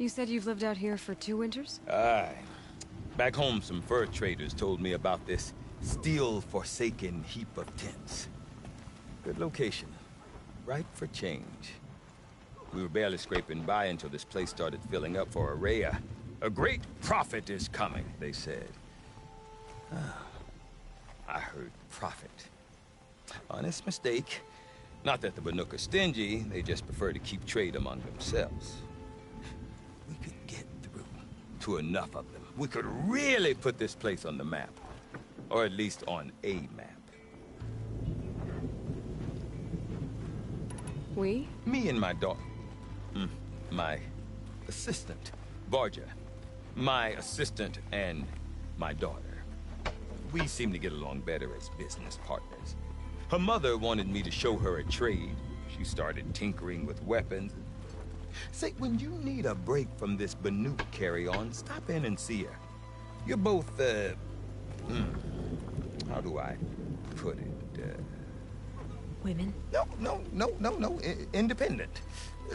You said you've lived out here for 2 winters? Aye. Back home, some fur traders told me about this still-forsaken heap of tents. Good location. Ripe for change. We were barely scraping by until this place started filling up for Ourea. A great prophet is coming, they said. I heard prophet. Honest mistake. Not that the Banuk are stingy, they just prefer to keep trade among themselves. We could get through to enough of them. We could really put this place on the map. Or at least on a map. We? Me and my daughter. My assistant, Varja. My assistant and my daughter. We seem to get along better as business partners. Her mother wanted me to show her a trade. She started tinkering with weapons. Say, when you need a break from this Banuk carry-on, stop in and see her. You're both, how do I put it? Women? No. Independent.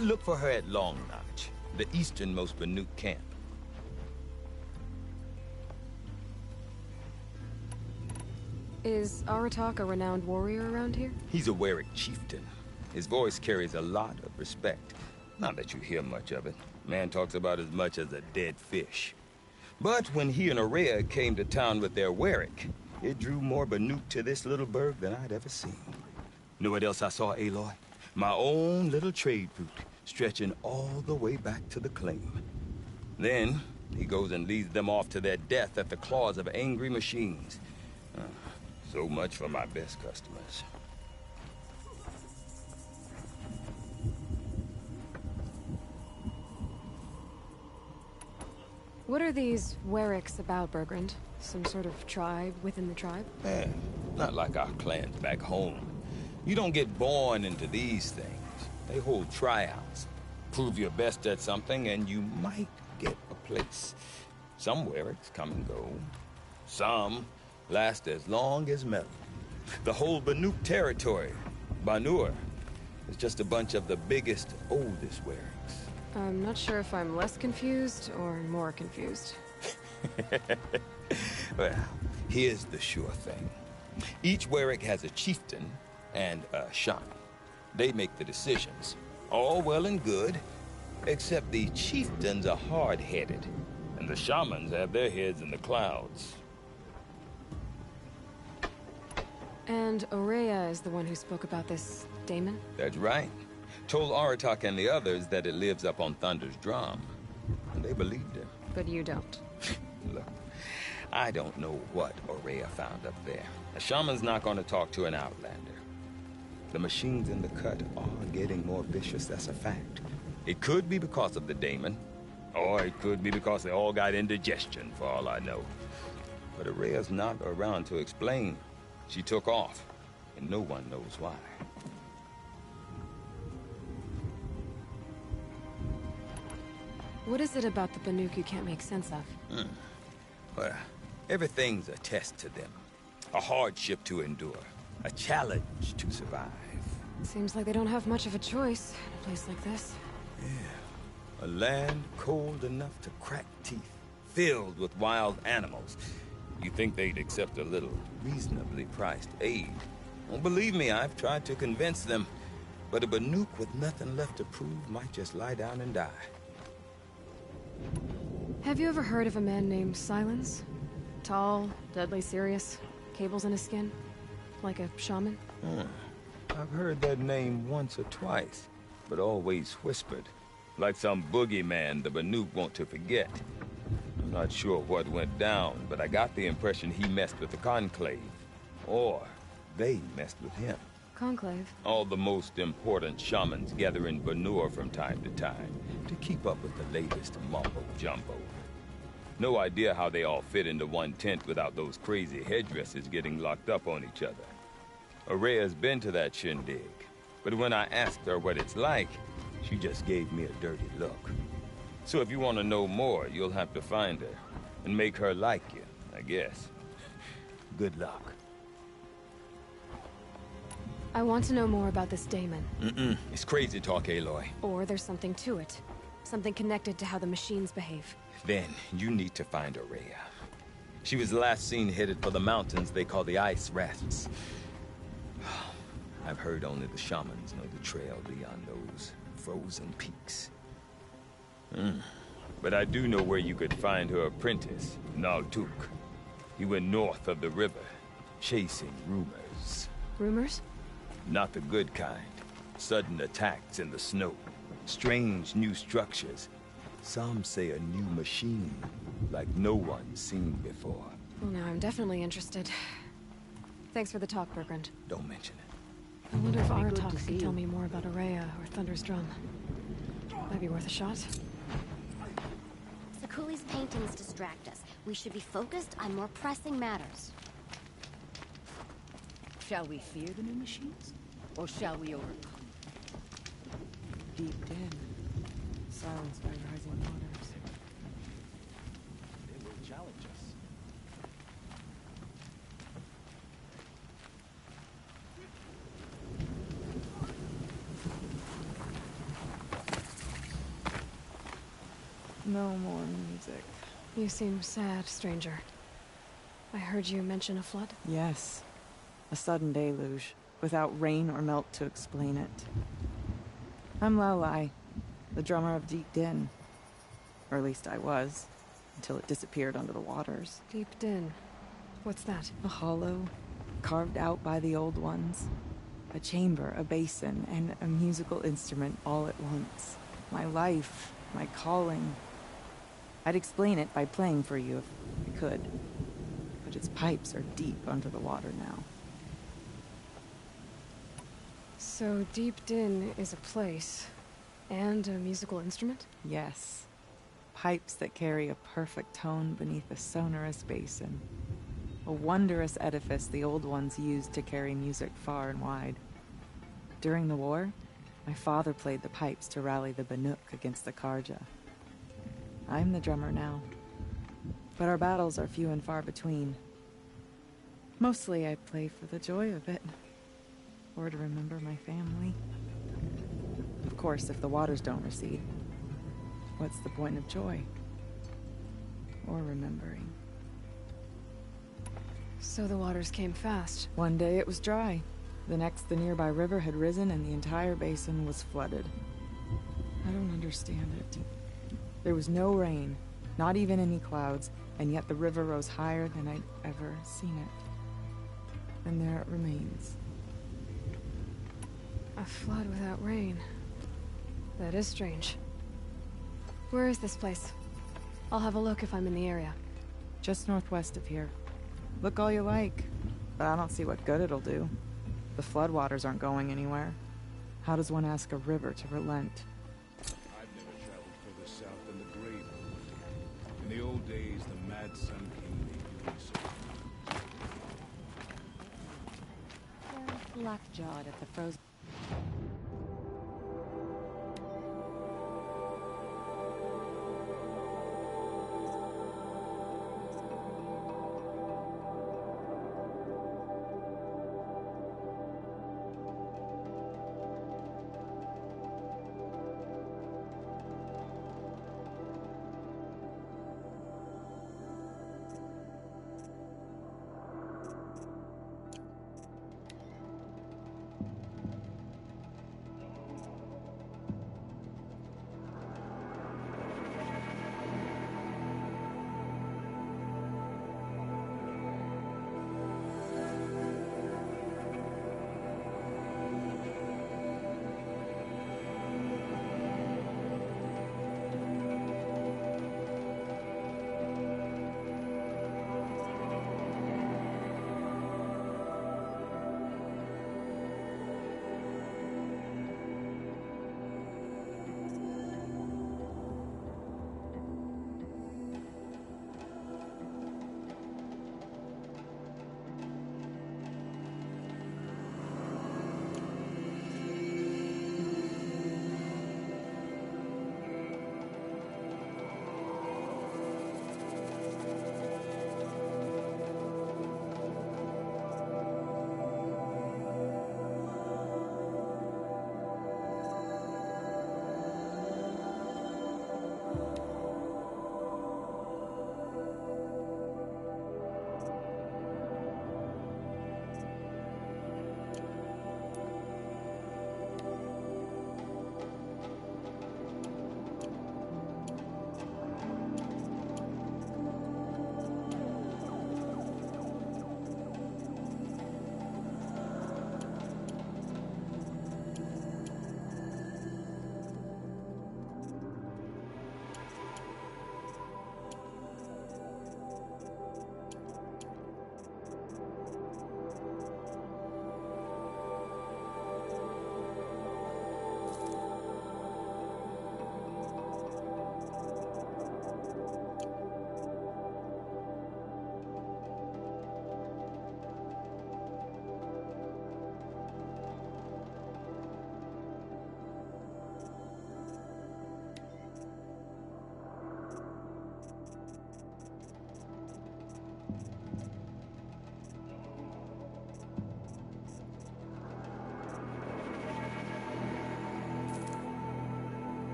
Look for her at Long Notch, the easternmost Banuk camp. Is Aratak a renowned warrior around here? He's a Werik chieftain. His voice carries a lot of respect. Not that you hear much of it. Man talks about as much as a dead fish. But when he and Ourea came to town with their Werik, it drew more Banuk to this little burg than I'd ever seen. Know what else I saw, Aloy? My own little trade route, stretching all the way back to the claim. Then, he goes and leads them off to their death at the claws of angry machines. So much for my best customers. What are these Weriks about, Bergrand? Some sort of tribe within the tribe? Not like our clans back home. You don't get born into these things. They hold tryouts. Prove your best at something and you might get a place. Some Weriks come and go. Some last as long as metal. The whole Banuk territory, Banur, is just a bunch of the biggest, oldest Weriks. I'm not sure if I'm less confused or more confused. Well, here's the sure thing. Each Werik has a chieftain and a shaman. They make the decisions. All well and good, except the chieftains are hard-headed, and the shamans have their heads in the clouds. And Ourea is the one who spoke about this daemon? That's right. Told Aratak and the others that it lives up on Thunder's drum. And they believed him. But you don't. Look, I don't know what Ourea found up there. A shaman's not going to talk to an outlander. The machines in the cut are getting more vicious, that's a fact. It could be because of the daemon, or it could be because they all got indigestion, for all I know. But Ourea's not around to explain. She took off, and no one knows why. What is it about the Banuk you can't make sense of? Well, everything's a test to them. A hardship to endure. A challenge to survive. Seems like they don't have much of a choice in a place like this. Yeah. A land cold enough to crack teeth. Filled with wild animals. You think they'd accept a little reasonably priced aid. Well, believe me, I've tried to convince them. But a Banuk with nothing left to prove might just lie down and die. Have you ever heard of a man named Silence? Tall, deadly serious, cables in his skin? Like a shaman? I've heard that name once or twice, but always whispered. Like some boogeyman the Banuk want to forget. I'm not sure what went down, but I got the impression he messed with the Conclave. Or they messed with him. Conclave? All the most important shamans gather in Banur from time to time to keep up with the latest mumbo-jumbo. No idea how they all fit into one tent without those crazy headdresses getting locked up on each other. Ourea's been to that shindig, but when I asked her what it's like, she just gave me a dirty look. So if you want to know more, you'll have to find her and make her like you, I guess. Good luck. I want to know more about this daemon. It's crazy talk, Aloy. Or there's something to it. Something connected to how the machines behave. Then you need to find Araya. She was last seen headed for the mountains they call the Ice Rafts. I've heard only the shamans know the trail beyond those frozen peaks. But I do know where you could find her apprentice, Naltuk. He went north of the river, chasing rumors. Rumors? Not the good kind. Sudden attacks in the snow. Strange new structures. Some say a new machine, like no one's seen before. Well, now I'm definitely interested. Thanks for the talk, Bergrand. Don't mention it. I wonder if Good to Aratak see could you. tell me more about Araya or Thunder's Drum. Might be worth a shot. Sakuli's paintings distract us. We should be focused on more pressing matters. Shall we fear the new machines? Or shall we overcome? Deep Din, silenced by rising waters. They will challenge us. No more music. You seem sad, stranger. I heard you mention a flood. Yes, a sudden deluge, without rain or melt to explain it. I'm Lalai, the drummer of Deep Din. Or at least I was, until it disappeared under the waters. Deep Din. What's that? A hollow, carved out by the old ones. A chamber, a basin, and a musical instrument all at once. My life, my calling. I'd explain it by playing for you if I could. But its pipes are deep under the water now. So Deep Din is a place, and a musical instrument? Yes. Pipes that carry a perfect tone beneath a sonorous basin. A wondrous edifice the old ones used to carry music far and wide. During the war, my father played the pipes to rally the Banuk against the Karja. I'm the drummer now. But our battles are few and far between. Mostly I play for the joy of it. Or to remember my family. Of course, if the waters don't recede, what's the point of joy? Or remembering? So the waters came fast. One day it was dry. The next, the nearby river had risen and the entire basin was flooded. I don't understand it. There was no rain, not even any clouds, and yet the river rose higher than I'd ever seen it. And there it remains. A flood without rain. That is strange. Where is this place? I'll have a look if I'm in the area. Just northwest of here. Look all you like, but I don't see what good it'll do. The floodwaters aren't going anywhere. How does one ask a river to relent? I've never traveled further south than the Great. In the old days, the Mad Sun King made use of Lockjawed at the frozen...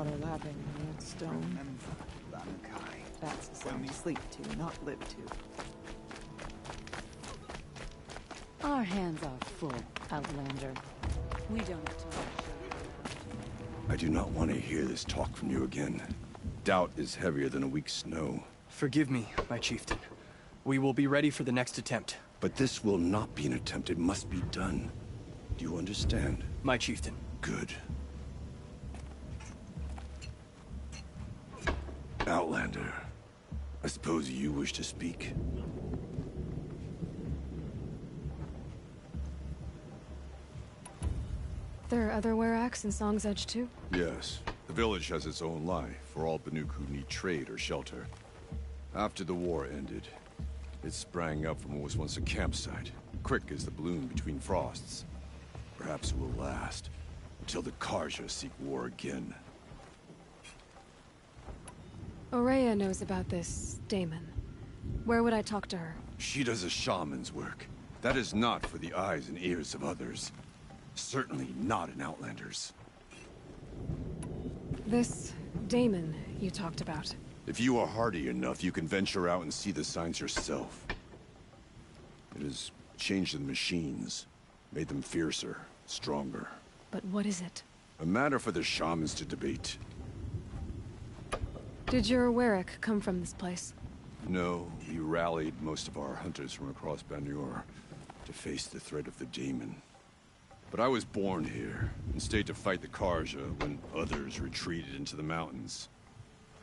water lapping in the old stone. Remember, Banukai. That's a sound to sleep to, not live to. Our hands are full, Outlander. We don't have time. I do not want to hear this talk from you again. Doubt is heavier than a week's snow. Forgive me, my chieftain. We will be ready for the next attempt. But this will not be an attempt. It must be done. Do you understand? My chieftain. Good. Outlander, I suppose you wish to speak? There are other Weraks in Song's Edge too? Yes. The village has its own life for all Banuk who need trade or shelter. After the war ended, it sprang up from what was once a campsite, quick as the bloom between frosts. Perhaps it will last, until the Karja seek war again. Ourea knows about this Damon. Where would I talk to her? She does a shaman's work. That is not for the eyes and ears of others. Certainly not an Outlander's. This Damon you talked about. If you are hardy enough, you can venture out and see the signs yourself. It has changed the machines, made them fiercer, stronger. But what is it? A matter for the shamans to debate. Did your Werak come from this place? No, we rallied most of our hunters from across Banur to face the threat of the Demon. But I was born here, and stayed to fight the Karja when others retreated into the mountains.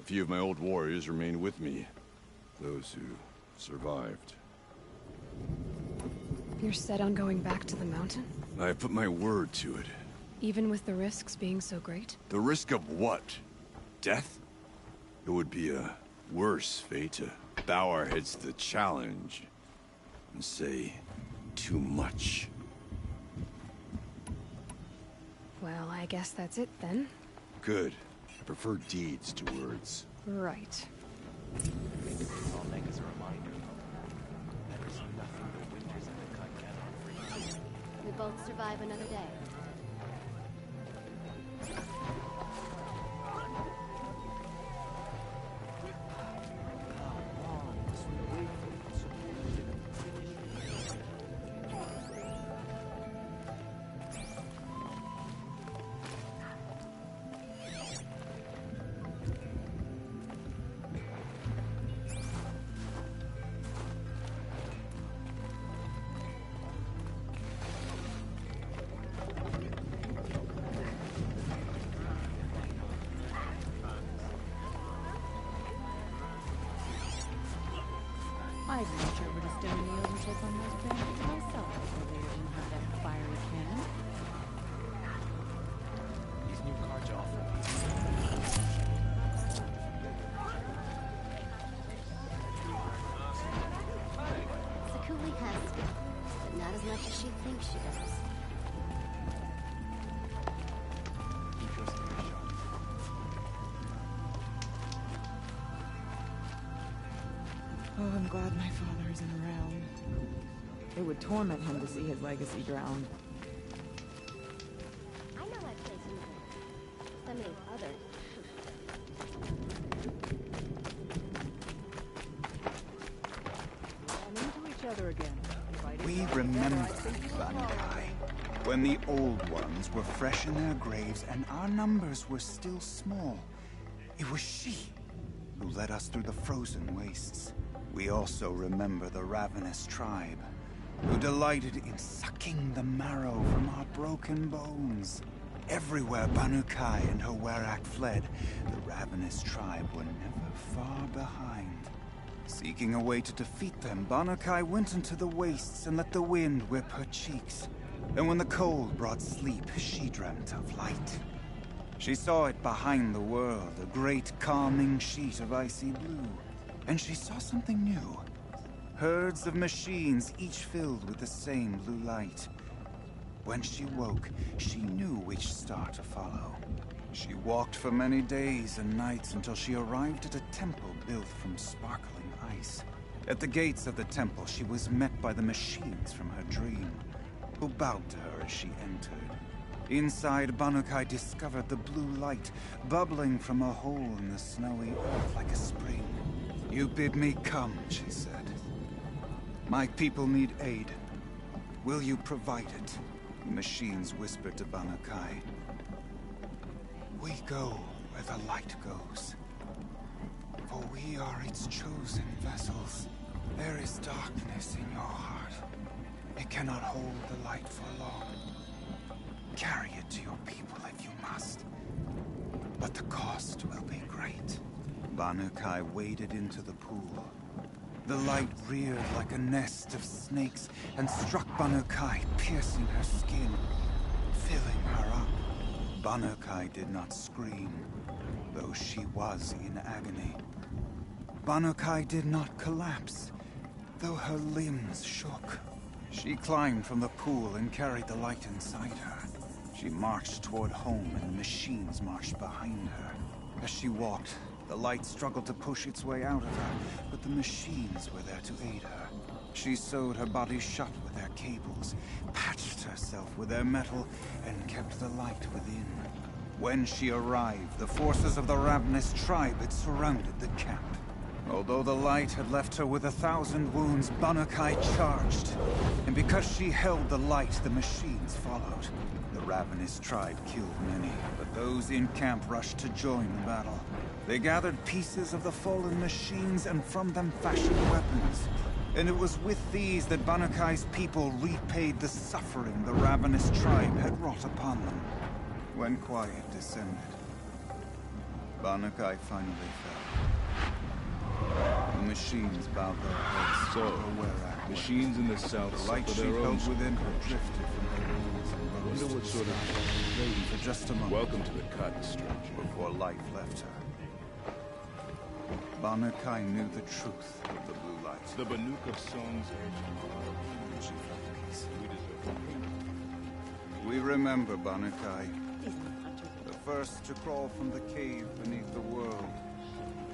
A few of my old warriors remained with me, those who survived. You're set on going back to the mountain? I have put my word to it. Even with the risks being so great? The risk of what? Death? It would be a worse fate to bow our heads to the challenge and say too much. Well, I guess that's it then. Good. I prefer deeds to words. Right. I'll make as a reminder. There is nothing the winters in the cut cannot freeze. We both survive another day. I'd reach over to Stony Meadows and take on those bandits myself before they didn't have that fiery cannon. These new cards offer Sakuli has skill, but not as much as she thinks she does. Oh, I'm glad my father isn't around. It would torment him to see his legacy drowned. I know I've played some many others. Ran into each other again. We remember, Banukai, when the old ones were fresh in their graves and our numbers were still small. It was she who led us through the frozen wastes. We also remember the ravenous tribe, who delighted in sucking the marrow from our broken bones. Everywhere Banukai and her Werak fled, the ravenous tribe were never far behind. Seeking a way to defeat them, Banukai went into the wastes and let the wind whip her cheeks. And when the cold brought sleep, she dreamt of light. She saw it behind the world, a great calming sheet of icy blue. And she saw something new. Herds of machines, each filled with the same blue light. When she woke, she knew which star to follow. She walked for many days and nights until she arrived at a temple built from sparkling ice. At the gates of the temple, she was met by the machines from her dream, who bowed to her as she entered. Inside, Banukai discovered the blue light bubbling from a hole in the snowy earth like a spring. You bid me come, she said. My people need aid. Will you provide it? The machines whispered to Banukai. We go where the light goes. For we are its chosen vessels. There is darkness in your heart. It cannot hold the light for long. Carry it to your people if you must. But the cost will be great. Banukai waded into the pool. The light reared like a nest of snakes and struck Banukai, piercing her skin, filling her up. Banukai did not scream, though she was in agony. Banukai did not collapse, though her limbs shook. She climbed from the pool and carried the light inside her. She marched toward home, and the machines marched behind her. As she walked, the light struggled to push its way out of her, but the machines were there to aid her. She sewed her body shut with their cables, patched herself with their metal, and kept the light within. When she arrived, the forces of the ravenous tribe had surrounded the camp. Although the light had left her with 1,000 wounds, Banukai charged. And because she held the light, the machines followed. The ravenous tribe killed many, but those in camp rushed to join the battle. They gathered pieces of the fallen machines and from them fashioned weapons. And it was with these that Banukai's people repaid the suffering the ravenous tribe had wrought upon them. When quiet descended, Banukai finally fell. The machines bowed their heads. So, machines in the south the light she held within her drifted from her wings and rose wonder what to sort the of sky. lady For just a moment. Welcome to the cut, stranger. Before life left her, Banukai knew the truth of the blue light. The Banuka song's And she felt peace. we deserve. We remember Banukai, the first to crawl from the cave beneath the world,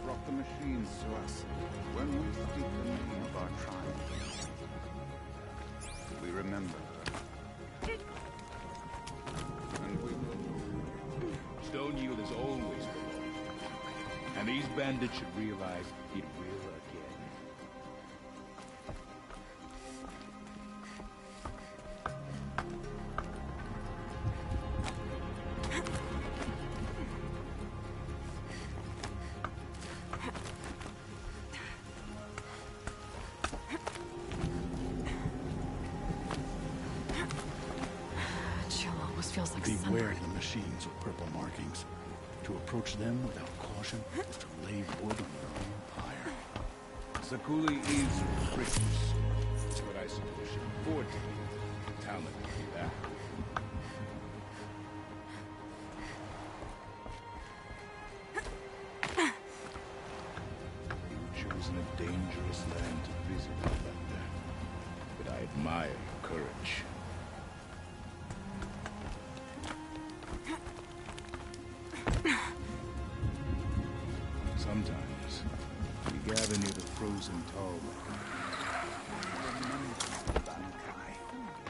brought the machines to us when we speak the name of our tribe. We remember her. And we will. Stone Yield is always below. And these bandits should realize it will again. Chill almost feels like Beware sunburn. the machines with purple markings. To approach them without caution is to lay wood on your own pyre. Sakuli is rich, but I suppose she can afford to be talented like that. You've chosen a dangerous land to visit, Lavender. But I admire your courage. Sometimes we gather near the frozen tall. Remember, Banukai,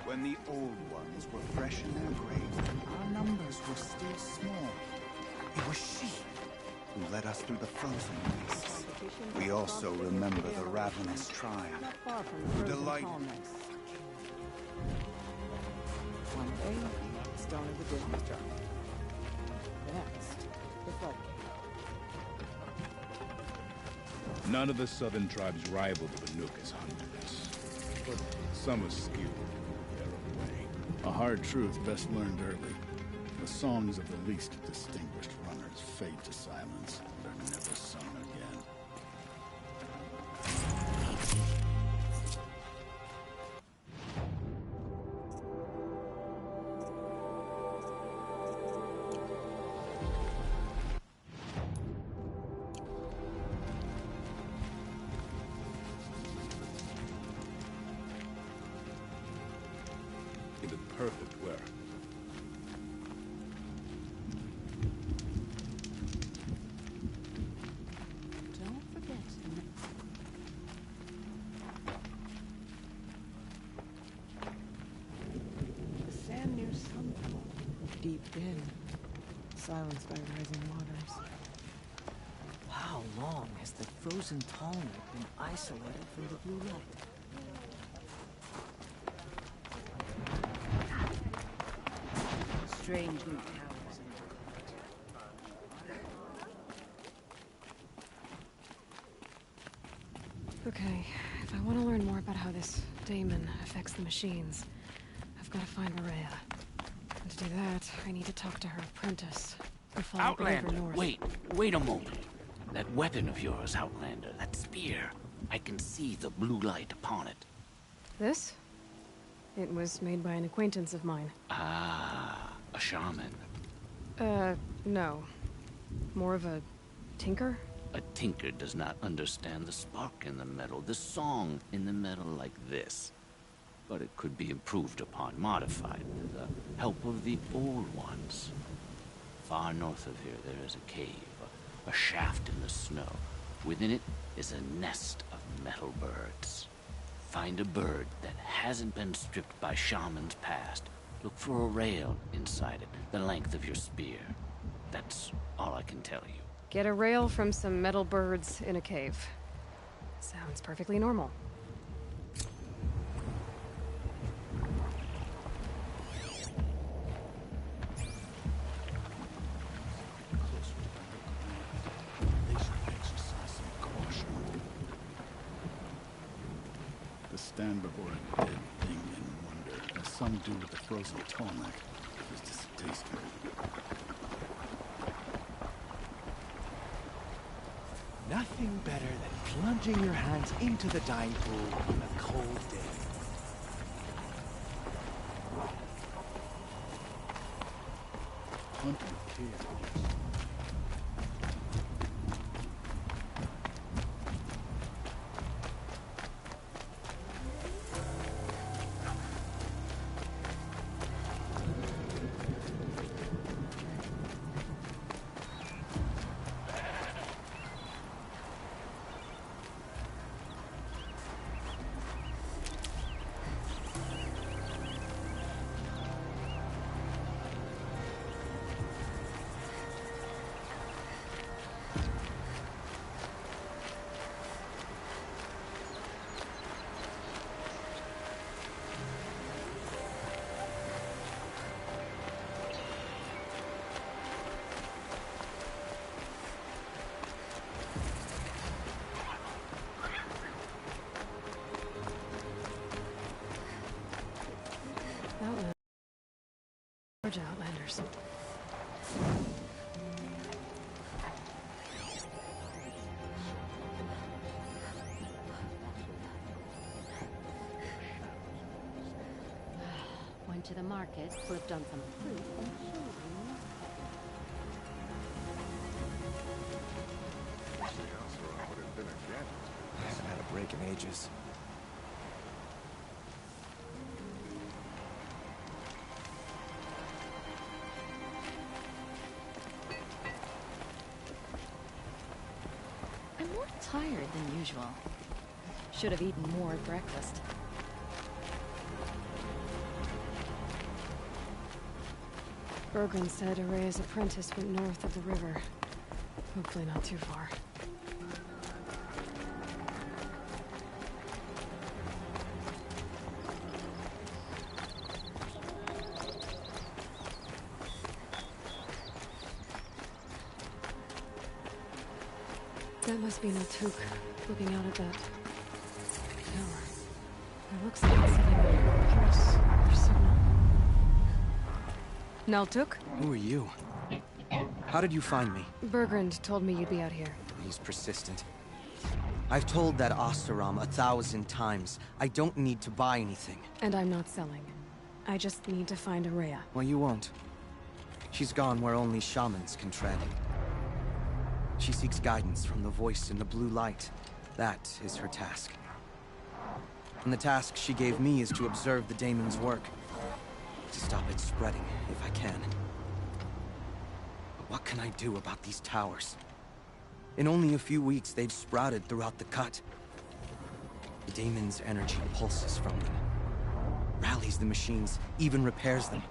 when the old ones were fresh in their graves, our numbers were still small. It was she who led us through the frozen wastes. We also remember the ravenous tribe, who delighted One day, Stone of the Dead was dropped. Next, the floodgate. None of the southern tribes rival the Banukas hunters, but some are skilled in their own way. A hard truth best learned early. The songs of the least distinguished runners fade to silence and are never sung again. In the perfect wear. Don't forget. The sand near Sunfall, deep din, silenced by rising waters. How long has the frozen Talmud been isolated from the blue light? Strange new towers. Okay, if I want to learn more about how this daemon affects the machines, I've got to find Maria. And to do that, I need to talk to her apprentice, who followed the river Outlander, north. wait a moment. That weapon of yours, Outlander, that spear. I can see the blue light upon it. This? It was made by an acquaintance of mine. Ah, a shaman. No. More of a tinker? A tinker does not understand the spark in the metal, the song in the metal like this. But it could be improved upon, modified, with the help of the old ones. Far north of here, there is a cave, a shaft in the snow. Within it is a nest of metal birds. Find a bird that hasn't been stripped by shamans past. Look for a rail inside it, the length of your spear. That's all I can tell you. Get a rail from some metal birds in a cave. Sounds perfectly normal. To stand before a dead thing and wonder, as some do with the frozen Tolmec, is distasteful. Nothing better than plunging your hands into the dying pool on a cold day. Hunting caves. Georgia Outlanders. Went to the market, flipped on some fruit, and children. I haven't had a break in ages. I'm more tired than usual. Should have eaten more at breakfast. Bergren said Araya's apprentice went north of the river. Hopefully not too far. That must be Naltuk, looking out at that tower. It looks like it's sitting on a horse or something. Naltuk? Who are you? How did you find me? Bergrand told me you'd be out here. He's persistent. I've told that Oseram 1,000 times. I don't need to buy anything. And I'm not selling. I just need to find Araya. Well, you won't. She's gone where only shamans can tread. She seeks guidance from the voice in the blue light. That is her task. And the task she gave me is to observe the daemon's work. To stop it spreading, if I can. But what can I do about these towers? In only a few weeks, they've sprouted throughout the cut. The daemon's energy pulses from them. Rallies the machines, even repairs them.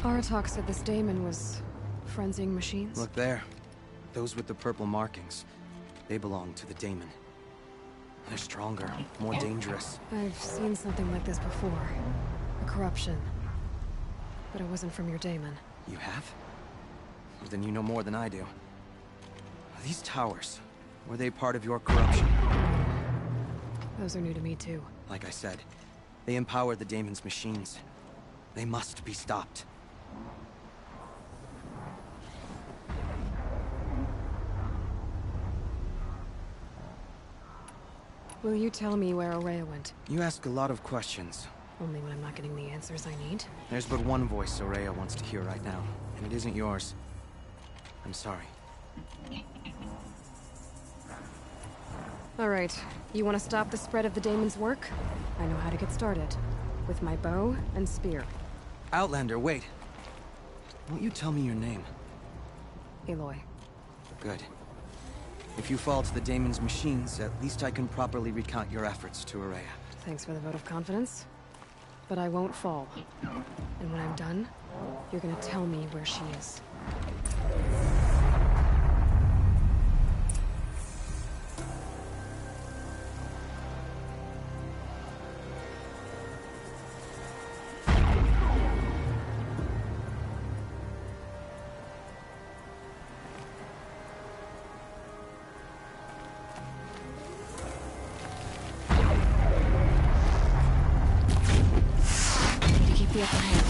Aratak said this daemon was frenzying machines? Look there. Those with the purple markings. They belong to the daemon. They're stronger, more dangerous. I've seen something like this before. A corruption. But it wasn't from your daemon. You have? Well, then you know more than I do. These towers, were they part of your corruption? Those are new to me too. Like I said, they empower the daemon's machines. They must be stopped. Will you tell me where Ourea went? You ask a lot of questions. Only when I'm not getting the answers I need. There's but one voice Ourea wants to hear right now, and it isn't yours. I'm sorry. Alright, you want to stop the spread of the daemon's work? I know how to get started. With my bow and spear. Outlander, wait. Won't you tell me your name? Aloy. Good. If you fall to the daemon's machines, at least I can properly recount your efforts to Ourea. Thanks for the vote of confidence. But I won't fall. And when I'm done, you're gonna tell me where she is. The upper hand.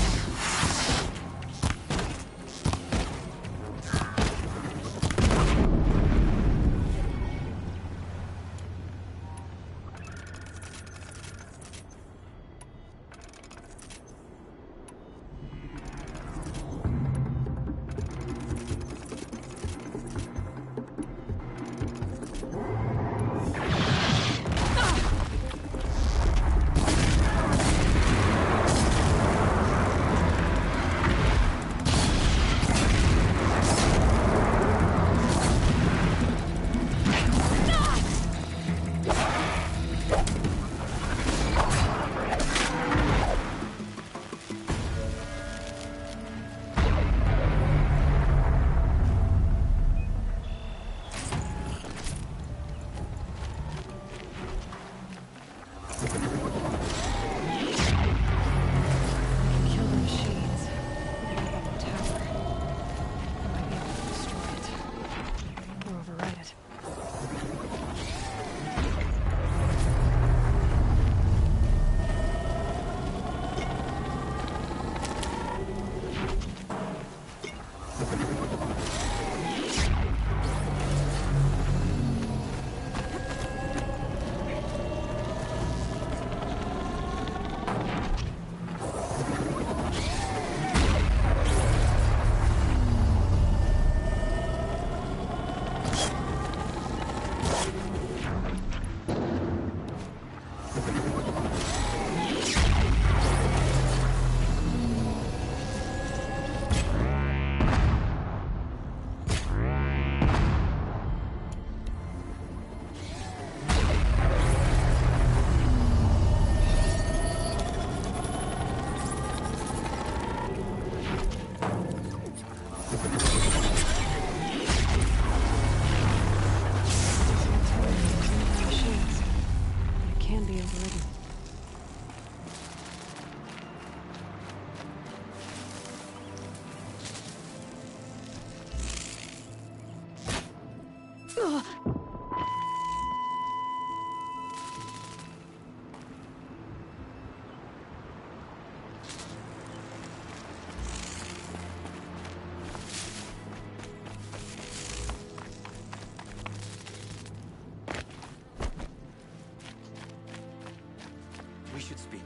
should speak.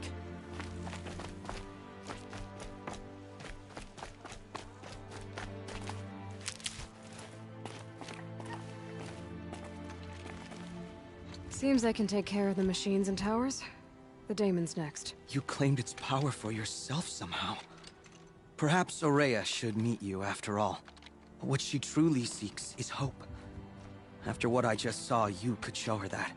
Seems I can take care of the machines and towers. The daemon's next. You claimed its power for yourself somehow. Perhaps Ourea should meet you after all. What she truly seeks is hope. After what I just saw, you could show her that.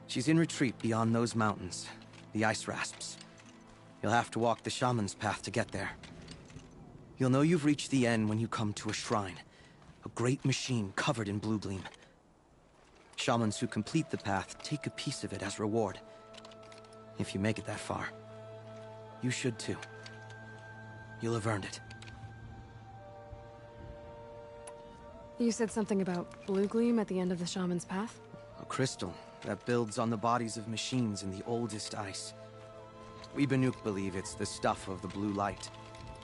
She's in retreat beyond those mountains, the ice rasps. You'll have to walk the shaman's path to get there. You'll know you've reached the end when you come to a shrine. A great machine covered in blue gleam. Shamans who complete the path take a piece of it as reward. If you make it that far, you should too. You'll have earned it. You said something about blue gleam at the end of the shaman's path? A crystal that builds on the bodies of machines in the oldest ice. We Banuk believe it's the stuff of the blue light,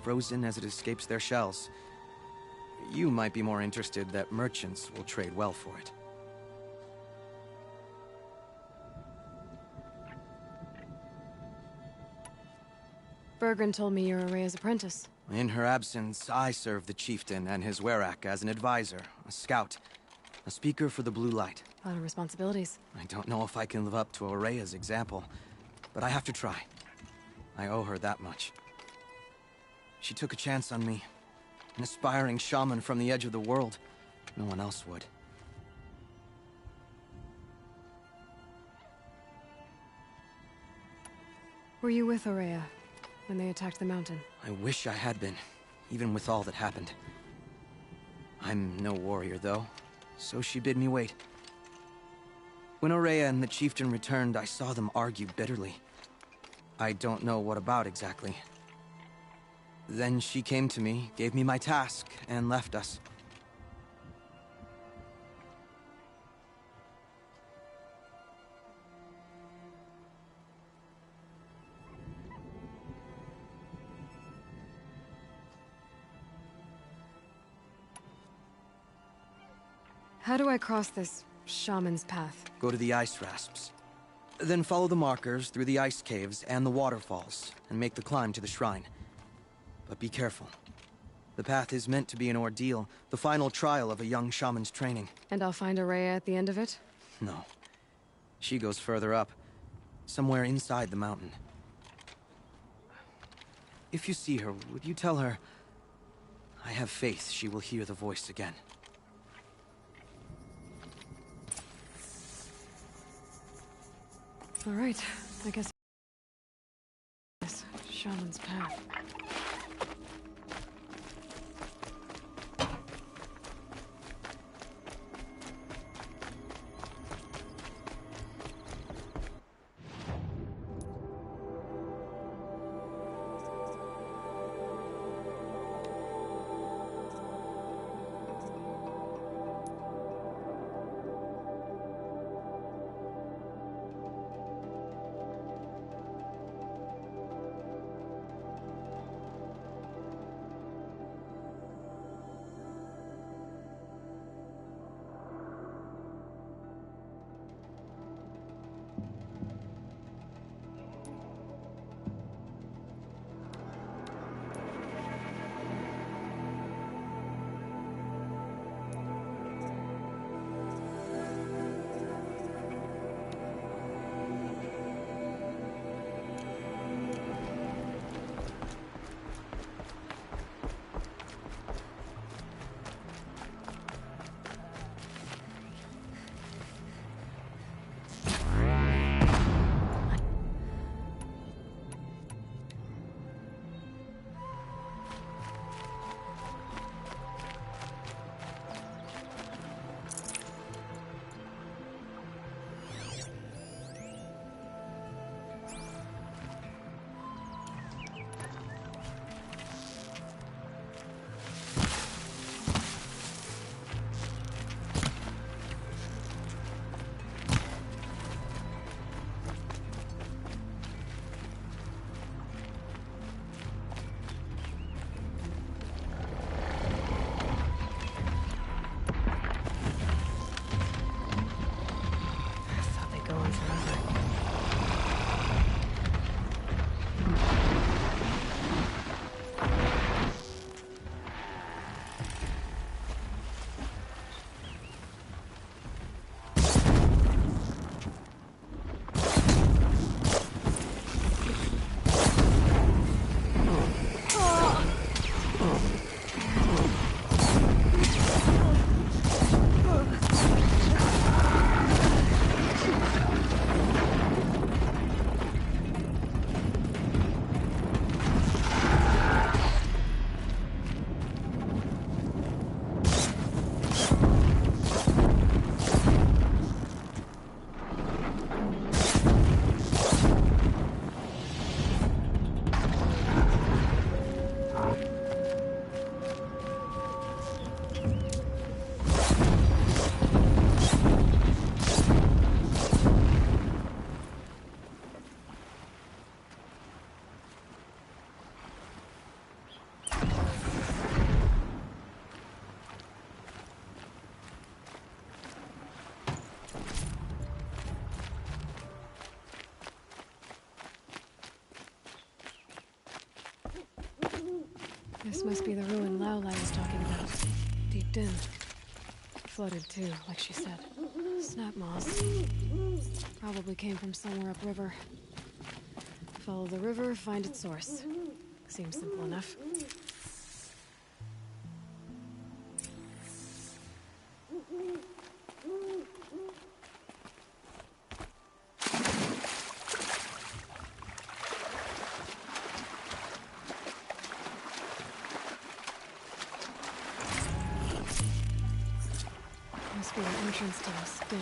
frozen as it escapes their shells. You might be more interested that merchants will trade well for it. Bergren told me you're Araya's apprentice. In her absence, I serve the chieftain and his werak as an advisor, a scout, a speaker for the blue light. A lot of responsibilities. I don't know if I can live up to Araya's example, but I have to try. I owe her that much. She took a chance on me. An aspiring shaman from the edge of the world. No one else would. Were you with Araya when they attacked the mountain? I wish I had been, even with all that happened. I'm no warrior, though, so she bid me wait. When Araya and the chieftain returned, I saw them argue bitterly. I don't know what about exactly. Then she came to me, gave me my task, and left us. How do I cross this shaman's path? Go to the ice rasps. Then follow the markers through the ice caves and the waterfalls, and make the climb to the shrine. But be careful. The path is meant to be an ordeal, the final trial of a young shaman's training. And I'll find Araya at the end of it? No. She goes further up, somewhere inside the mountain. If you see her, would you tell her, I have faith she will hear the voice again. All right, I guess this shaman's path. must be the ruin Lao Lai was talking about. Deep Din. Flooded too, like she said. Snap moss. Probably came from somewhere upriver. Follow the river, find its source. Seems simple enough. Must be the entrance to this den.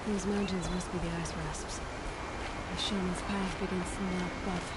These mountains must be the ice rasps. The shaman's path begins somewhere up above.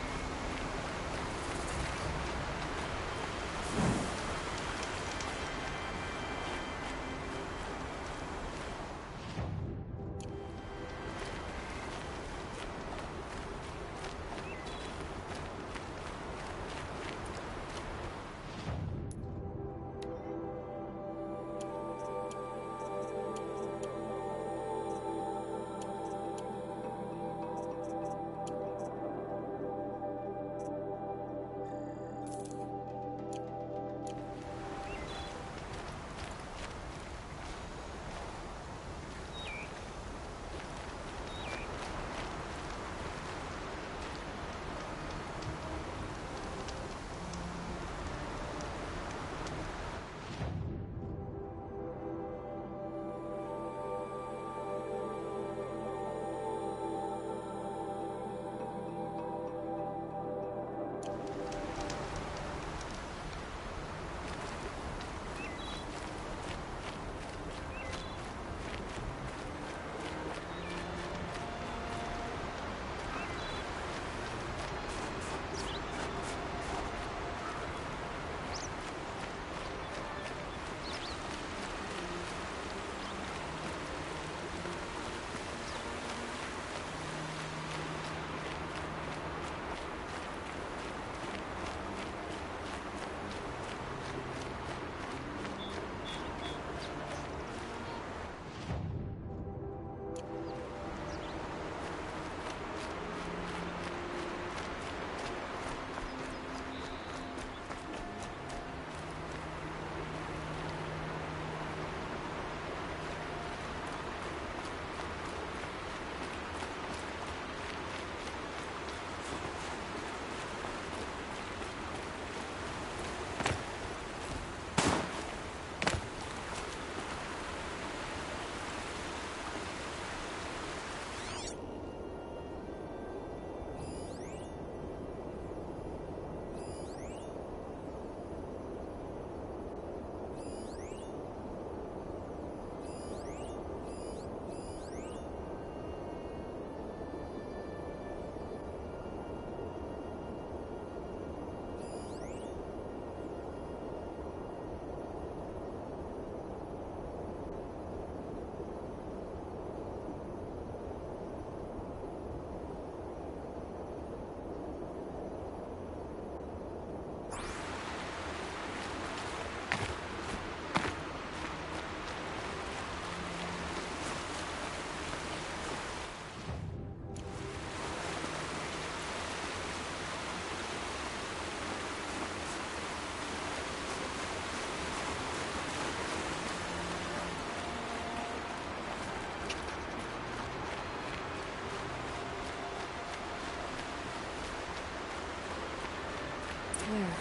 flare.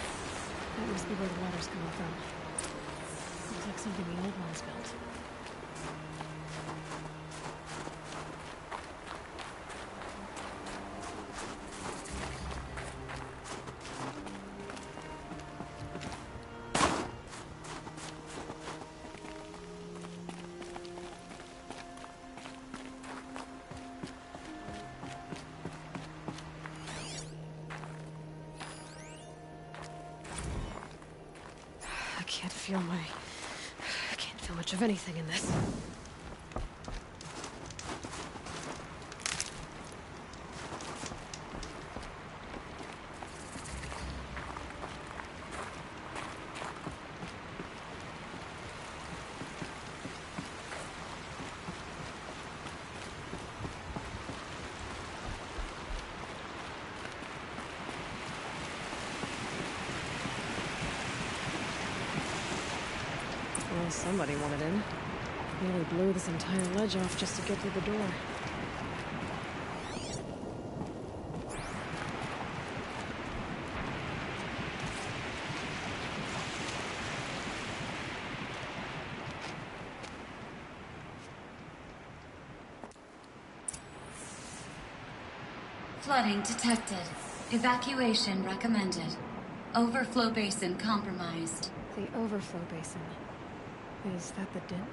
That must be where the water's coming from. Looks like something the old ones built. I can't feel much of anything in this. Well, somebody wanted in. Nearly blew this entire ledge off just to get through the door. Flooding detected. Evacuation recommended. Overflow basin compromised. The overflow basin. Is that the den?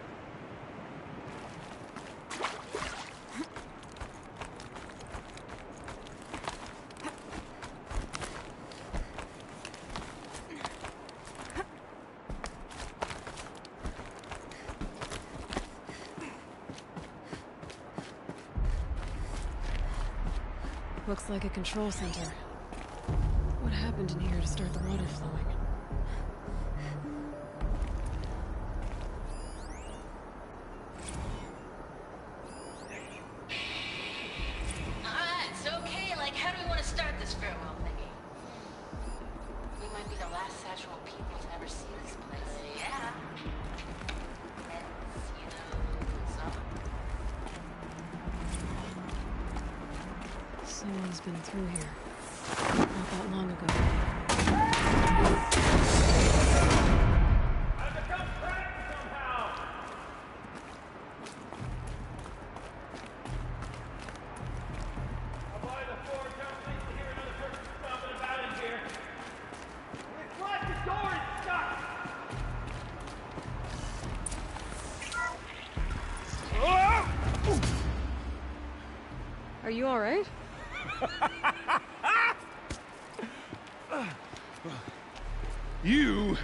Looks like a control center. What happened in here to start the water flowing? It's okay. Like, how do we want to start this farewell thingy? We might be the last Satchel people to ever see this place. Yeah. It's, you know, so. Someone's been through here. Not that long ago. Are you all right? You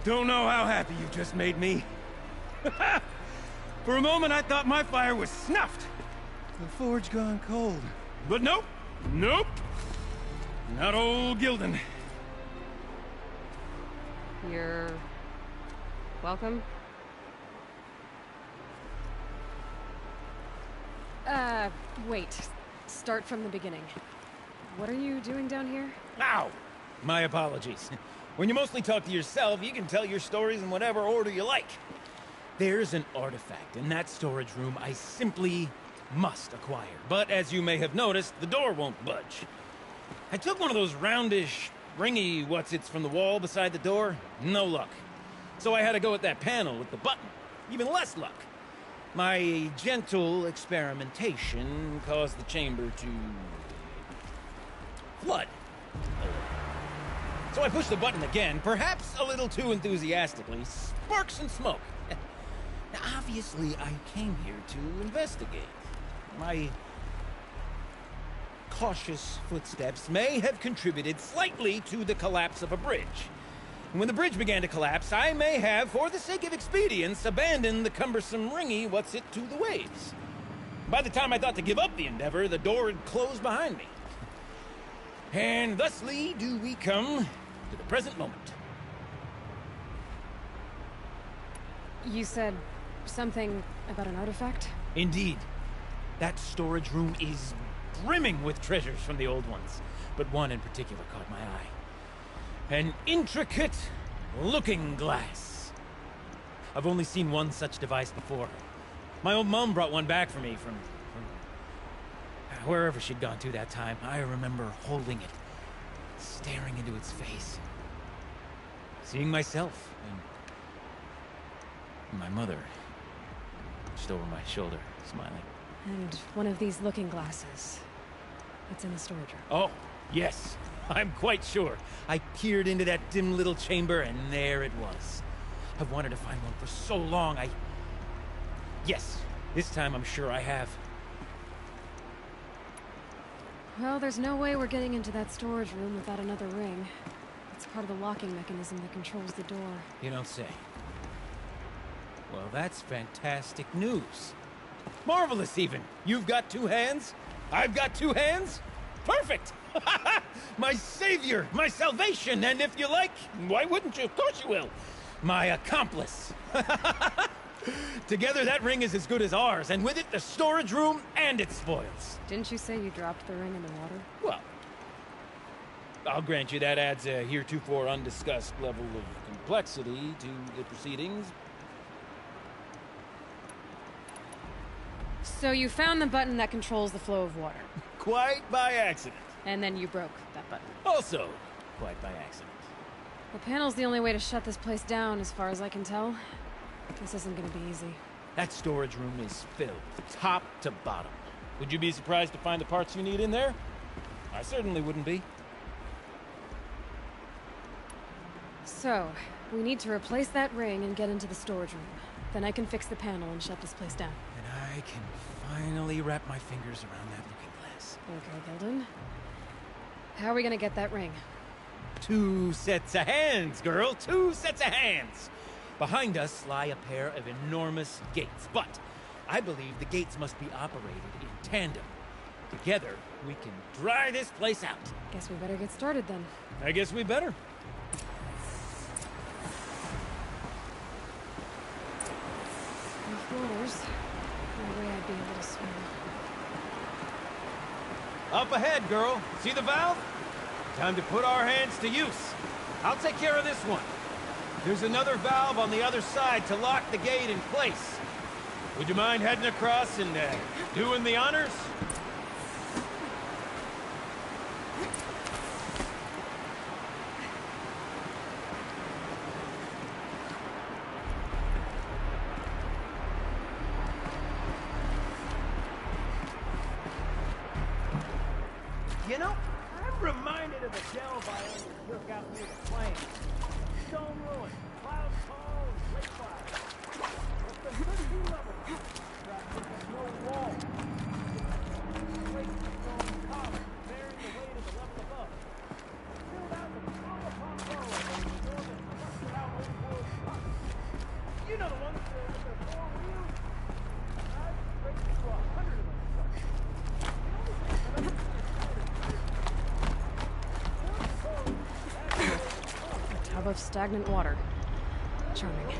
don't know how happy you just made me. For a moment, I thought my fire was snuffed. The forge gone cold. But nope. Nope. Not old Gildan. You're... welcome? Wait. Start from the beginning. What are you doing down here? Ow! My apologies. When you mostly talk to yourself, you can tell your stories in whatever order you like. There's an artifact in that storage room I simply must acquire. But as you may have noticed, the door won't budge. I took one of those roundish, ringy what's-its from the wall beside the door. No luck. So I had to go with that panel with the button. Even less luck. My gentle experimentation caused the chamber to... flood. So I pushed the button again, perhaps a little too enthusiastically. Sparks and smoke. Now, obviously, I came here to investigate. My cautious footsteps may have contributed slightly to the collapse of a bridge. And when the bridge began to collapse, I may have, for the sake of expedience, abandoned the cumbersome ringy what's-it to the waves. By the time I thought to give up the endeavor, the door had closed behind me. And thusly do we come to the present moment. You said something about an artifact? Indeed. That storage room is brimming with treasures from the old ones, but one in particular caught my eye. An intricate looking glass. I've only seen one such device before. My old mom brought one back for me from wherever she'd gone to that time. I remember holding it, staring into its face. Seeing myself and my mother just over my shoulder, smiling. And one of these looking glasses. It's in the storage room. Oh, yes. I'm quite sure. I peered into that dim little chamber, and there it was. I've wanted to find one for so long, Yes, this time I'm sure I have. Well, there's no way we're getting into that storage room without another ring. It's part of the locking mechanism that controls the door. You don't say. Well, that's fantastic news. Marvelous, even. You've got 2 hands. I've got 2 hands. Perfect! My savior, my salvation, and if you like, why wouldn't you? Of course you will. My accomplice. Together, that ring is as good as ours, and with it, the storage room and its spoils. Didn't you say you dropped the ring in the water? Well, I'll grant you that adds a heretofore undiscussed level of complexity to the proceedings. So you found the button that controls the flow of water. Quite by accident. And then you broke that button. Also, quite by accident. The panel's the only way to shut this place down, as far as I can tell. This isn't gonna be easy. That storage room is filled, top to bottom. Would you be surprised to find the parts you need in there? I certainly wouldn't be. So, we need to replace that ring and get into the storage room. Then I can fix the panel and shut this place down. And I can finally wrap my fingers around that looking glass. Okay, Gilden. How are we gonna get that ring? 2 sets of hands, girl! 2 sets of hands! Behind us lie a pair of enormous gates, but I believe the gates must be operated in tandem. Together, we can dry this place out. Guess we better get started then. I guess we better. No floaters. No way I'd be able to swim. Up ahead, girl. See the valve? Time to put our hands to use. I'll take care of this one. There's another valve on the other side to lock the gate in place. Would you mind heading across and doing the honors? You know, I'm reminded of the Delve I took out near the plains. Stone ruin, clouds tall, and lake fire. It's the good sea level. There's no wall. Great stone column bearing the weight of the level above. Filled out with row upon row of the northern clustered out old-world trucks. You know the ones with their 4 wheels? I've raced through 100 of those trucks. A tub of stagnant water. Charming.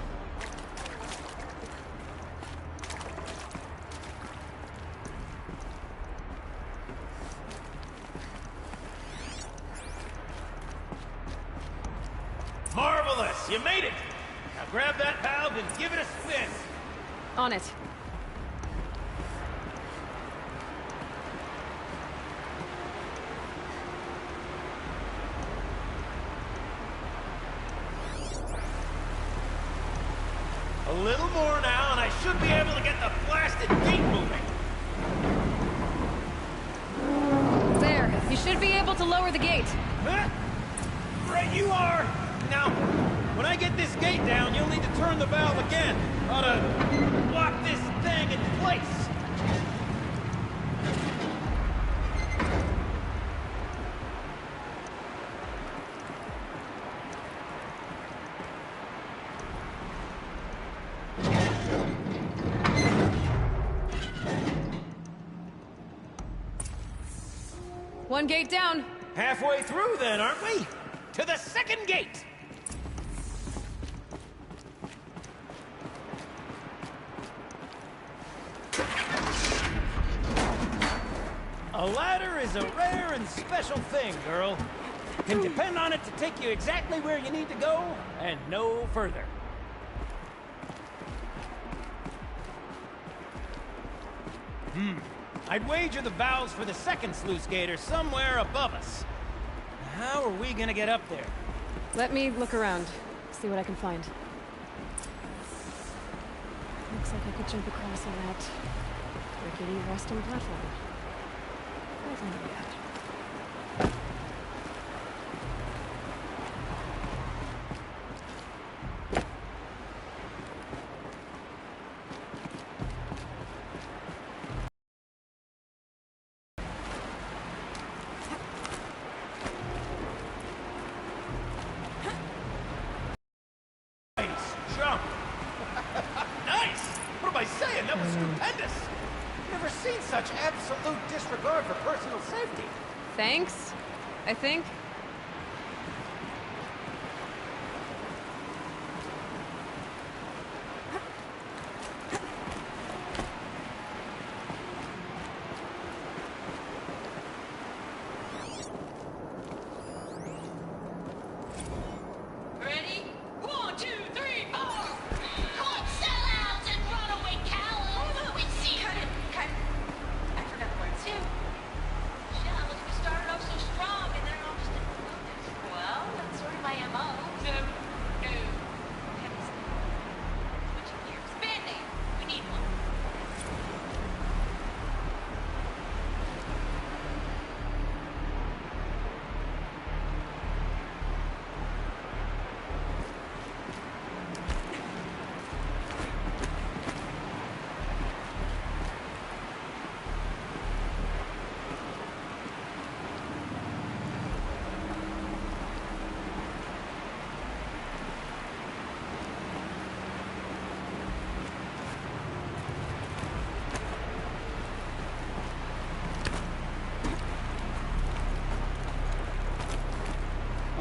Marvelous! You made it! Now grab that valve and give it a spin! On it. A little more now, and I should be able to get the blasted gate moving. There. You should be able to lower the gate. Huh? Right you are! Now, when I get this gate down, you'll need to turn the valve again. Ought to lock this thing in place. One gate down. Halfway through then, aren't we? To the second gate! A ladder is a rare and special thing, girl. Can depend on it to take you exactly where you need to go, and no further. I'd wager the valves for the second sluice gate are somewhere above us. how are we gonna get up there? Let me look around, see what I can find. Looks like I could jump across on that rickety rusting platform. That's not bad. Jump! Nice! What am I saying? That was stupendous! Never seen such absolute disregard for personal safety. Thanks, I think. Ready? 1, 2, 3, 4! Come sellouts and runaway cowards! We see cut it. I forgot the words too. Shells, we started off so strong and then it all just didn't focus. Well, that's sort of my MO. No. Heavy stuff. Switching gears. Band-aid. We need one.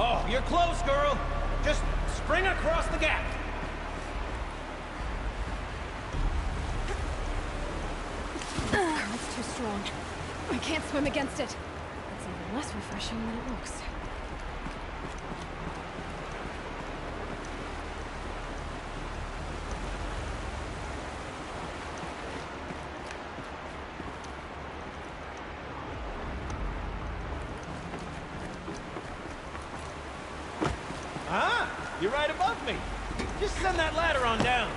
Oh, you're close, girl. Just spring across the gap. It's too strong. I can't swim against it. It's even less refreshing than it looks. Ah, you're right above me. Just send that ladder on down.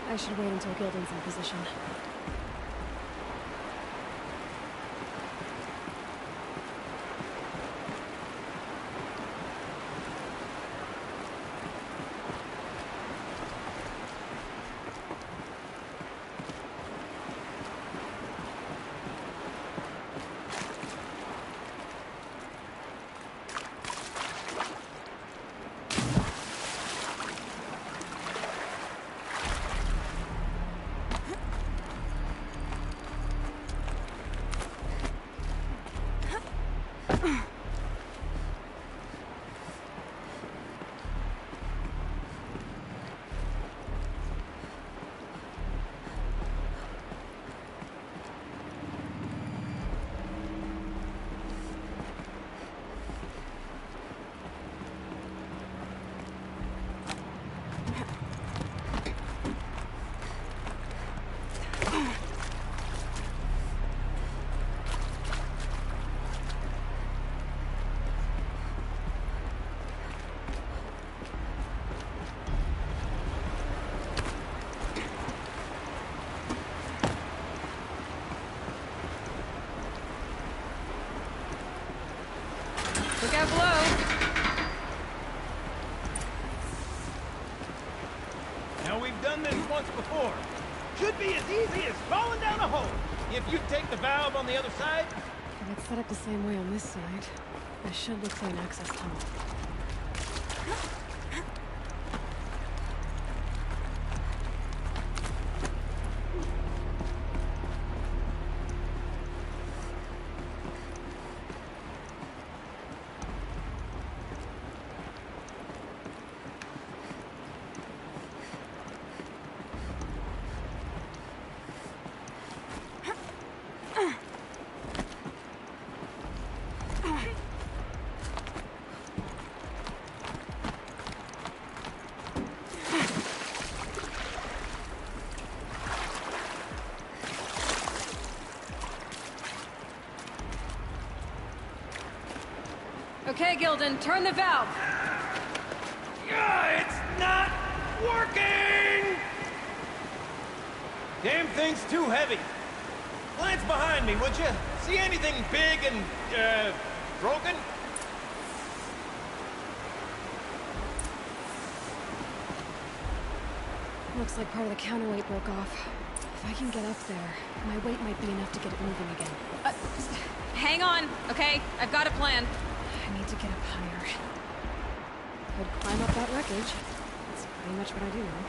I should wait until Gildan's in position. Should be as easy as falling down a hole. If you take the valve on the other side. If it's set up the same way on this side, I should look for an access tunnel. Okay, Gilden, turn the valve. It's not working! Damn thing's too heavy. Glance behind me, would you? See anything big and, broken? Looks like part of the counterweight broke off. If I can get up there, my weight might be enough to get it moving again. Hang on, okay? I've got a plan. I need to get up higher. Could climb up that wreckage. That's pretty much what I do now.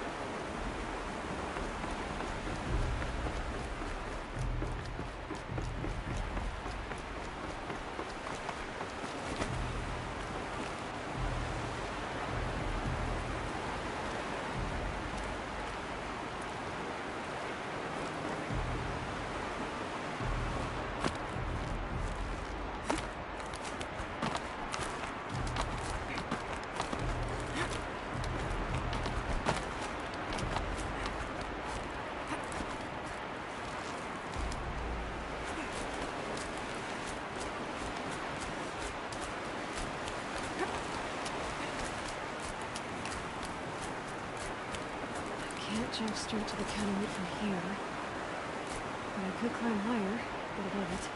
Jump straight to the counterweight from here. But I could climb higher, get above it.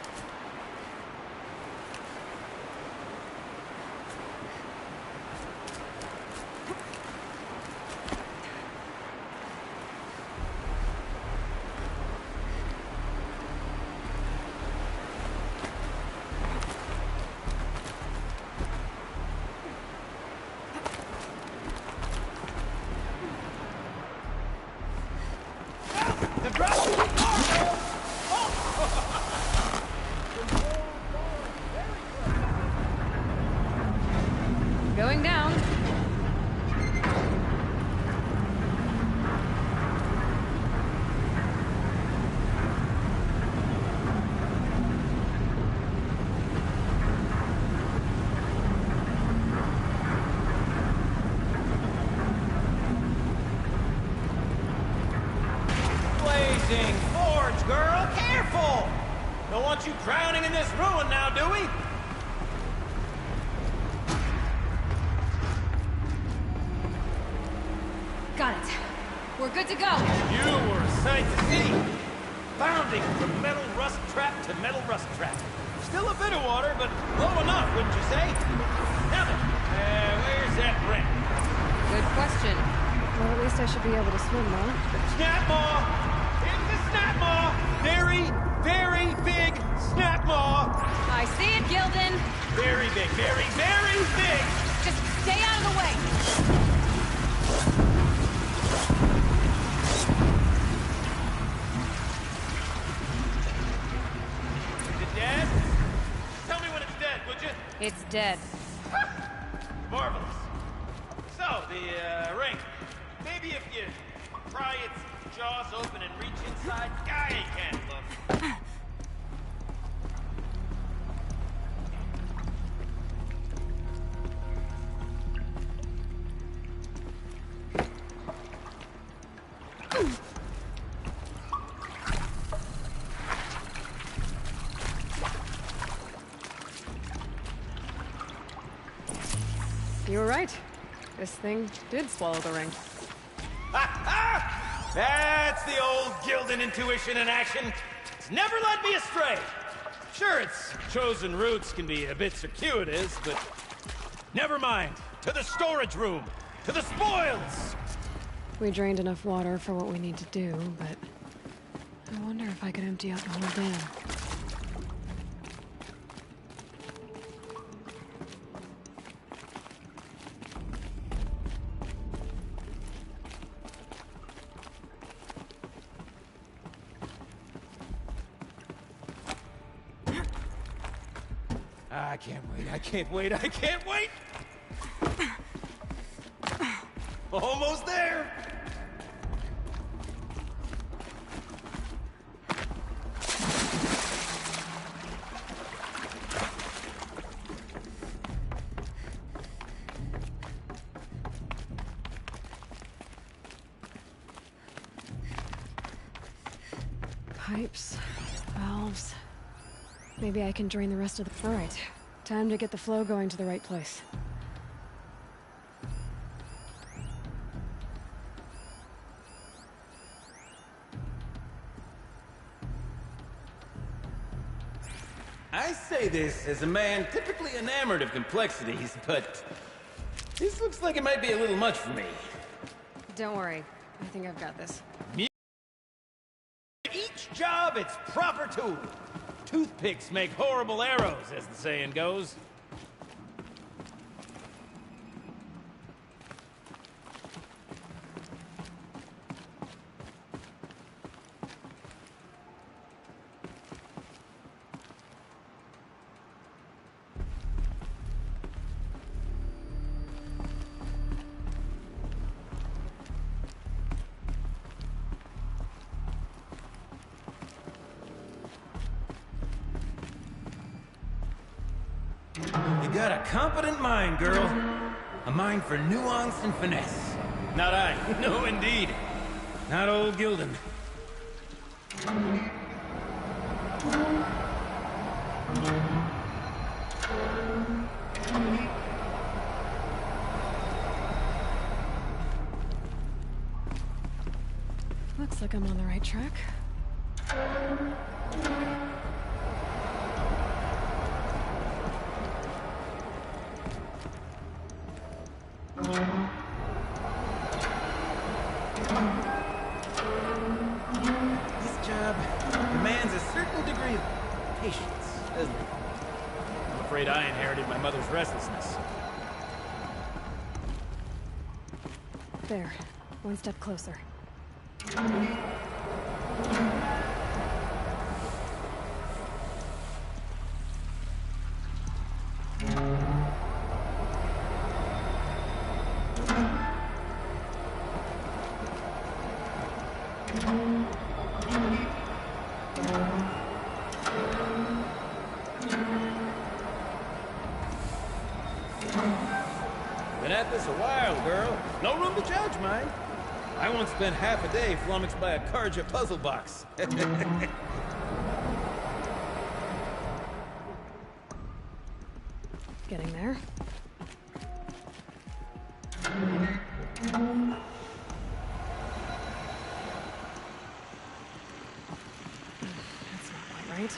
Going down. Blazing forge, girl! Careful! Don't want you drowning in this ruin now, do we? Got it. We're good to go. You were a sight to see. Bounding from metal rust trap to metal rust trap. Still a bit of water, but low enough, wouldn't you say? Now then, where's that ramp? Good question. Well, at least I should be able to swim now. Snap maw! It's a snap maw! Very, very big snap maw! I see it, Gilden. Very big, very, very big! Just stay out of the way. It's dead. Marvelous. So, the ring. Maybe if you pry its jaws open and reach inside, guy can't look. You were right. This thing did swallow the ring. Ha! That's the old Gilden intuition in action. It's never led me astray. Sure, its chosen routes can be a bit circuitous, but never mind. To the storage room. To the spoils! We drained enough water for what we need to do, but if I could empty out the whole dam. I can't wait, I can't wait, I can't wait! Almost there! Pipes, valves. Maybe I can drain the rest of the... All right. Time to get the flow going to the right place. I say this as a man typically enamored of complexities, but this looks like it might be a little much for me. Don't worry. I think I've got this. Each job its proper tool. Toothpicks make horrible arrows, as the saying goes. You got a competent mind, girl. A mind for nuance and finesse. Not I. No, indeed. Not old Gilden. Looks like I'm on the right track. This job demands a certain degree of patience, doesn't it? I'm afraid I inherited my mother's restlessness. There. One step closer. Been at this a while, girl. No room to judge, mind. I once spent half a day flummoxed by a Karja puzzle box. Getting there. That's not quite right.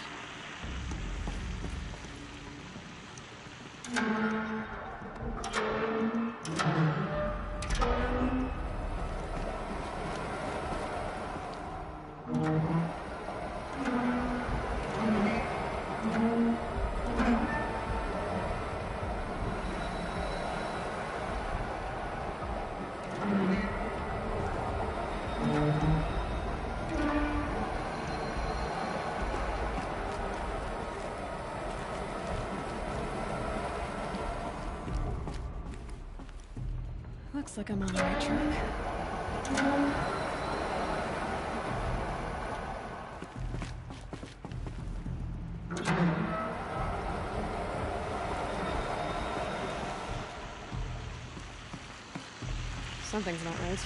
Looks like I'm on the right track. Something's not right.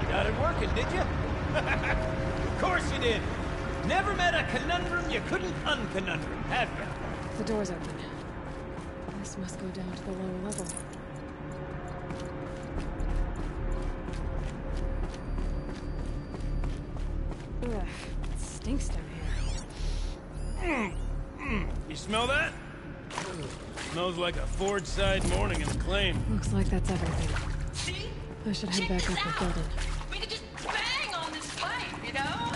Got it working, did you? Of course you did. Never met a conundrum you couldn't unconundrum, have you? The door's open. This must go down to the lower level. Ugh, it stinks down here. You smell that? Smells like a Forge side morning in McLean. Looks like that's everything. See? I should head back up with Gilden. We could just bang on this pipe, you know?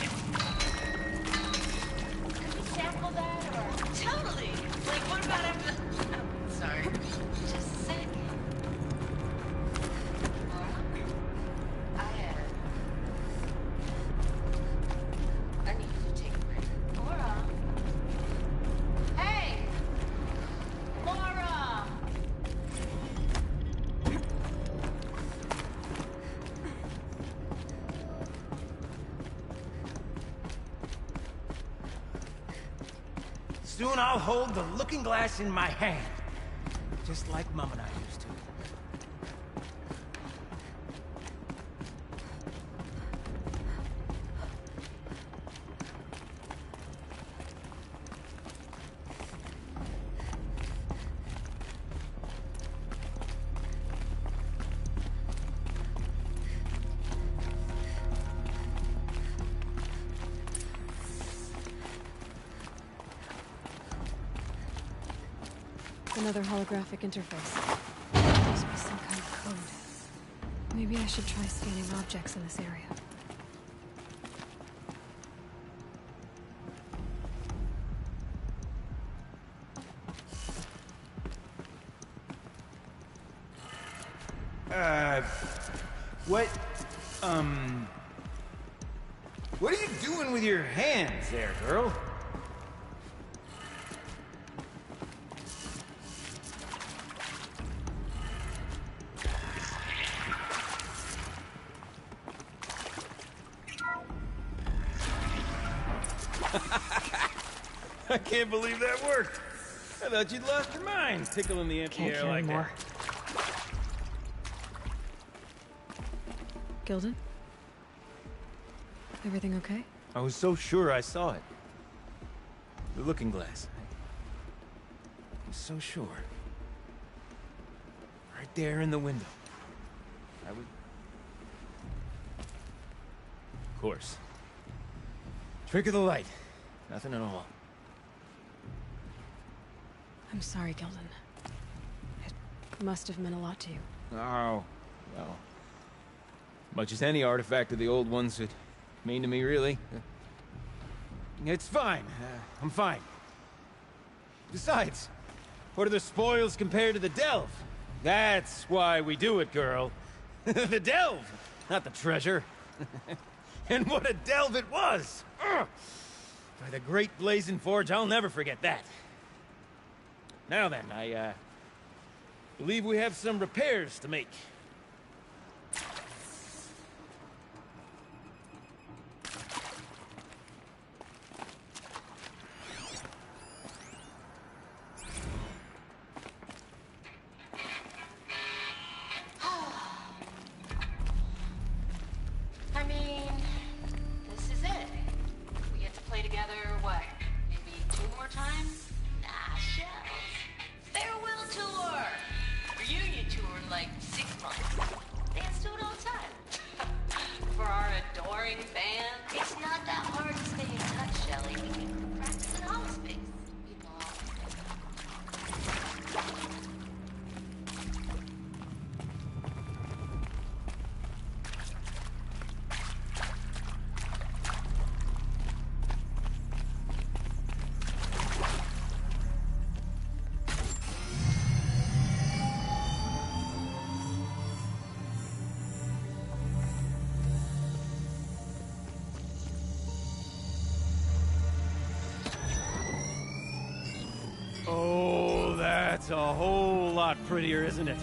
Could we sample that or? Totally. Like, what about after the... Oh, sorry. Just a sec. Laura? I need you to take a break. Laura? Hey! Laura! Soon I'll hold the looking glass in my hand. Just like Mom and I used to. Another holographic interface. There must be some kind of code. Maybe I should try scanning objects in this area. What are you doing with your hands there, girl? I can't believe that worked. I thought you'd lost your mind, tickling the empty air like that. Gilden? Everything okay? I was so sure I saw it. The looking glass. I was so sure. Right there in the window. I was... Of course. Trick of the light. Nothing at all. I'm sorry, Gilden. It must have meant a lot to you. Oh, well. Much as any artifact of the old ones would mean to me, really. It's fine. I'm fine. Besides, what are the spoils compared to the delve? That's why we do it, girl. The delve, not the treasure. And what a delve it was! Ugh. By the great Blazing Forge, I'll never forget that. Now then, I believe we have some repairs to make. I mean, this is it. We get to play together, what, maybe 2 more times? Nah, shells. Farewell tour! Reunion tour in like 6 months. Dance to it all the time. For our adoring fans, it's not that hard to stay in touch, Shelly. We can practice in home space. People Oh, that's a whole lot prettier, isn't it?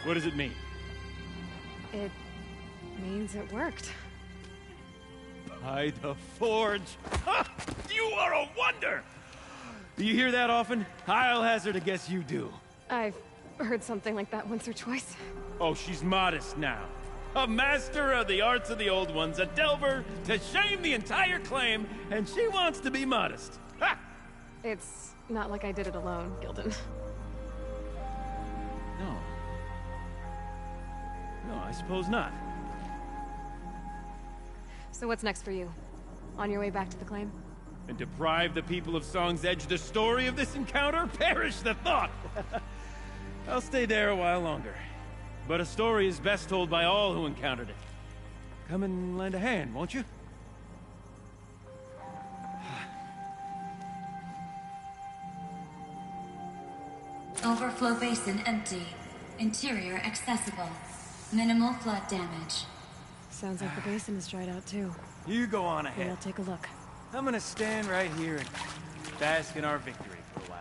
What does it mean? It means it worked. By the Forge. Ha! You are a wonder! Do you hear that often? I'll hazard a guess you do. I've heard something like that once or twice. Oh, she's modest now. A master of the arts of the old ones, a delver to shame the entire claim, and she wants to be modest. Ha! It's not like I did it alone, Gildan. No. No, I suppose not. So what's next for you? On your way back to the claim? And deprive the people of Song's Edge the story of this encounter? Perish the thought! I'll stay there a while longer. But a story is best told by all who encountered it. Come and lend a hand, won't you? Overflow basin empty. Interior accessible. Minimal flood damage. Sounds like the basin is dried out too. You go on Maybe ahead. I'll take a look. I'm gonna stand right here and bask in our victory for a while.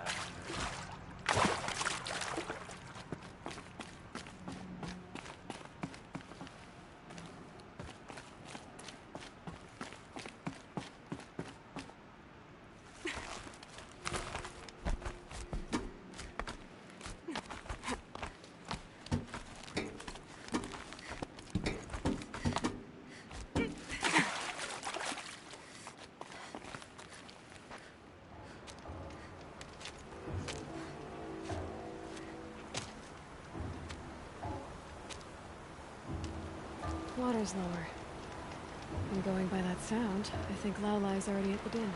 Water's lower. And going by that sound, I think Laolai's already at the den.